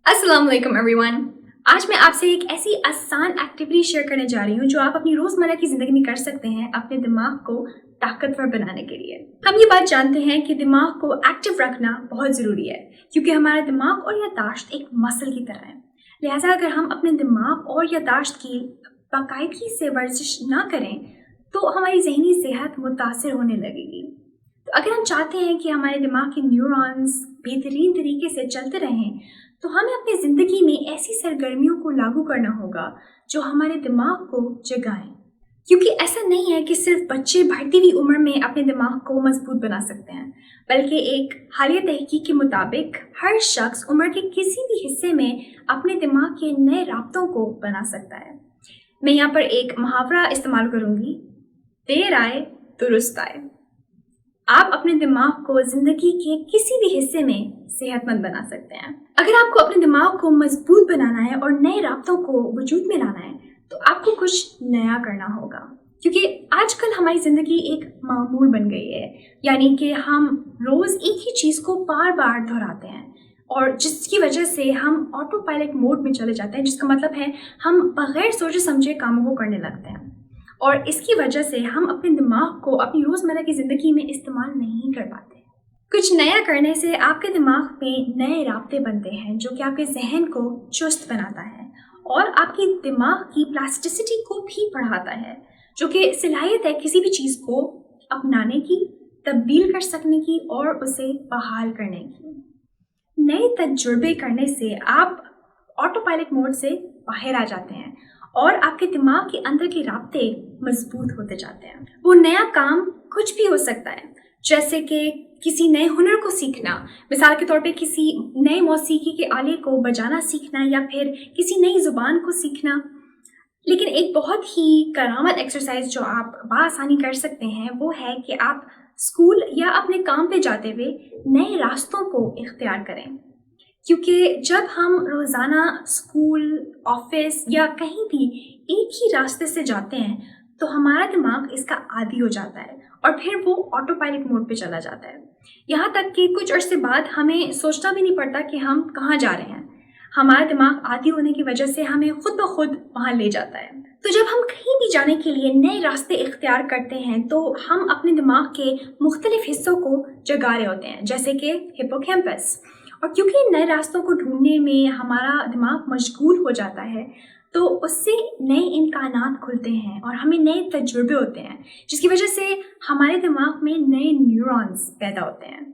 अस्सलाम वालेकुम एवरीवन। आज मैं आपसे एक ऐसी आसान एक्टिविटी शेयर करने जा रही हूँ जो आप अपनी रोज़मर्रा की ज़िंदगी में कर सकते हैं अपने दिमाग को ताकतवर बनाने के लिए। हम ये बात जानते हैं कि दिमाग को एक्टिव रखना बहुत ज़रूरी है क्योंकि हमारा दिमाग और याददाश्त एक मसल की तरह है। लिहाजा अगर हम अपने दिमाग और याददाश्त की बाकायदगी से वर्जिश ना करें तो हमारी ज़हनी सेहत मुतासर होने लगेगी। तो अगर हम चाहते हैं कि हमारे दिमाग के न्यूरॉन्स बेहतरीन तरीके से चलते रहें तो हमें अपनी ज़िंदगी में ऐसी सरगर्मियों को लागू करना होगा जो हमारे दिमाग को जगाएं। क्योंकि ऐसा नहीं है कि सिर्फ बच्चे बढ़ती हुई उम्र में अपने दिमाग को मजबूत बना सकते हैं, बल्कि एक हालिया तहकीक के मुताबिक हर शख्स उम्र के किसी भी हिस्से में अपने दिमाग के नए राब्तों को बना सकता है। मैं यहाँ पर एक मुहावरा इस्तेमाल करूँगी, देर आए दुरुस्त आए। आप अपने दिमाग को ज़िंदगी के किसी भी हिस्से में सेहतमंद बना सकते हैं। अगर आपको अपने दिमाग को मजबूत बनाना है और नए राब्तों को वजूद में लाना है तो आपको कुछ नया करना होगा, क्योंकि आजकल हमारी ज़िंदगी एक मामूल बन गई है, यानी कि हम रोज़ एक ही चीज़ को बार बार दोहराते हैं और जिसकी वजह से हम ऑटो पायलट मोड में चले जाते हैं, जिसका मतलब है हम बग़ैर सोचे समझे कामों को करने लगते हैं और इसकी वजह से हम अपने दिमाग को अपनी रोज़मर्रा की ज़िंदगी में इस्तेमाल नहीं कर पाते। कुछ नया करने से आपके दिमाग में नए राब्ते बनते हैं जो कि आपके जहन को चुस्त बनाता है और आपकी दिमाग की प्लास्टिसिटी को भी बढ़ाता है, जो कि सलाहियत है किसी भी चीज़ को अपनाने की, तब्दील कर सकने की और उसे बहाल करने की। नए तजुर्बे करने से आप ऑटो पायलट मोड से बाहर आ जाते हैं और आपके दिमाग के अंदर के राब्ते मजबूत होते जाते हैं। वो नया काम कुछ भी हो सकता है, जैसे कि किसी नए हुनर को सीखना, मिसाल के तौर पे किसी नए मौसीकी के आले को बजाना सीखना या फिर किसी नई ज़ुबान को सीखना। लेकिन एक बहुत ही करामत एक्सरसाइज जो आप बआसानी कर सकते हैं वो है कि आप स्कूल या अपने काम पे जाते हुए नए रास्तों को इख्तियार करें, क्योंकि जब हम रोज़ाना स्कूल, ऑफिस या कहीं भी एक ही रास्ते से जाते हैं तो हमारा दिमाग इसका आदी हो जाता है और फिर वो ऑटो पायलट मोड पे चला जाता है। यहाँ तक कि कुछ अरसे बाद हमें सोचना भी नहीं पड़ता कि हम कहाँ जा रहे हैं। हमारा दिमाग आदी होने की वजह से हमें खुद ब खुद वहाँ ले जाता है। तो जब हम कहीं भी जाने के लिए नए रास्ते इख्तियार करते हैं तो हम अपने दिमाग के मुख्तलिफ हिस्सों को जगा रहे होते हैं, जैसे कि हिप्पोकैम्पस। और क्योंकि नए रास्तों को ढूंढने में हमारा दिमाग मशगूल हो जाता है तो उससे नए इम्कानात खुलते हैं और हमें नए तजुर्बे होते हैं, जिसकी वजह से हमारे दिमाग में नए न्यूरॉन्स पैदा होते हैं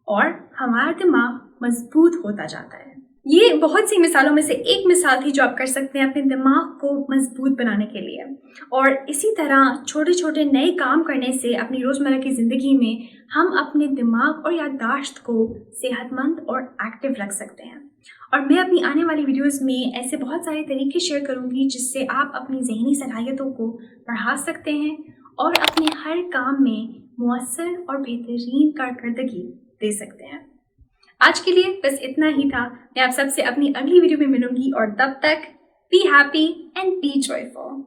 और हमारा दिमाग मजबूत होता जाता है। ये बहुत सी मिसालों में से एक मिसाल थी जो आप कर सकते हैं अपने दिमाग को मजबूत बनाने के लिए। और इसी तरह छोटे छोटे नए काम करने से अपनी रोज़मर्रा की ज़िंदगी में हम अपने दिमाग और याददाश्त को सेहतमंद और एक्टिव रख सकते हैं। और मैं अपनी आने वाली वीडियोस में ऐसे बहुत सारे तरीके शेयर करूंगी जिससे आप अपनी ज़हनी सलाहियतों को बढ़ा सकते हैं और अपने हर काम में मुअस्सर और बेहतरीन कारकर्दगी दे सकते हैं। आज के लिए बस इतना ही था। मैं आप सबसे अपनी अगली वीडियो में मिलूंगी और तब तक be happy and be joyful.